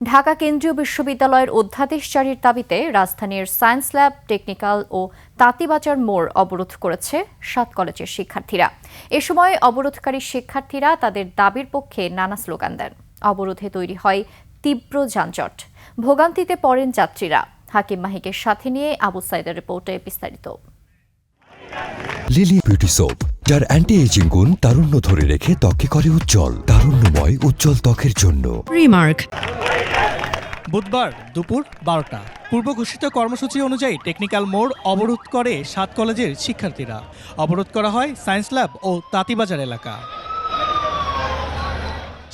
ঢাকা কেন্দ্রীয় বিশ্ববিদ্যালয়ের অধ্যাদেশ জারির দাবিতে রাজধানীর সায়েন্স ল্যাব, টেকনিক্যাল ও তাঁতীবাজার মোড় অবরোধ করেছে ৭ কলেজের শিক্ষার্থীরা। এ সময় অবরোধকারী শিক্ষার্থীরা তাদের দাবির পক্ষে নানা স্লোগান দেন। অবরোধে তৈরি হয় তীব্র যানজট, ভোগান্তিতে পড়েন যাত্রীরা। হাকিম মাহিকের সাথে নিয়ে আবু সাইদের রিপোর্টে বিস্তারিত। লিলি বিউটি সোপ, যার অ্যান্টি এজিং গুণ তারুণ্য ধরে রেখে ত্বকে করে উজ্জ্বল, তারুণ্যময় উজ্জ্বল ত্বকের জন্য। রিমার্ক। বুধবার দুপুর ১২টা পূর্ব ঘোষিত কর্মসূচি অনুযায়ী টেকনিক্যাল মোড় অবরোধ করে ৭ কলেজের শিক্ষার্থীরা। অবরোধ করা হয় সায়েন্স ল্যাব ও তাঁতীবাজার এলাকা।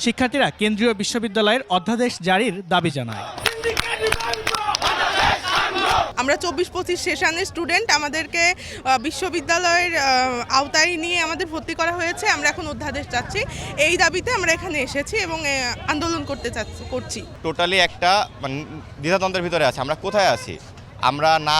শিক্ষার্থীরা কেন্দ্রীয় বিশ্ববিদ্যালয়ের অধ্যাদেশ জারির দাবি জানায়। আমরা ২৪-২৫ সেশনের স্টুডেন্ট, আমাদেরকে বিশ্ববিদ্যালয়ের আওতায় নিয়ে আমাদের ভর্তি করা হয়েছে। আমরা এখন অধ্যাদেশ চাচ্ছি, এই দাবিতে আমরা এখানে এসেছি এবং আন্দোলন করছি। টোটালি একটা দ্বিধাদ্বন্দ্বের ভিতরে আছে। আমরা কোথায় আছি? আমরা না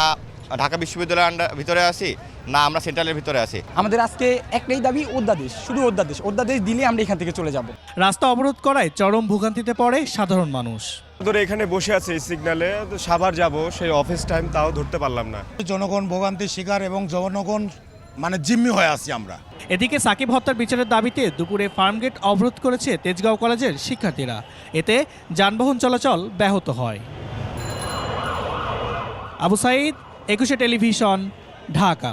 ঢাকা বিশ্ববিদ্যালয়ের ভিতরে আছি, না আমরা সেন্ট্রালের ভিতরে আছি। আমাদের আজকে একটাই দাবি, অধ্যাদেশ, শুধু অধ্যাদেশ দিলে আমরা এখান থেকে চলে যাব। রাস্তা অবরোধ করায় চরম ভোগান্তিতে পড়ে সাধারণ মানুষ। ধরে এখানে বসে আছে এই সিগন্যালে, সাভার যাব, সেই অফিস টাইম তাও ধরতে পারলাম না। জনগণ ভোগান্তির শিকার এবং জনগণ জিম্মি হয়ে আছি আমরা। এদিকে সাকিব হত্যার বিচারের দাবিতে দুপুরে ফার্মগেট অবরোধ করেছে তেজগাঁও কলেজের শিক্ষার্থীরা। এতে যানবাহন চলাচল ব্যাহত হয়। আবু সাইদ, ২১ টেলিভিশন, ঢাকা।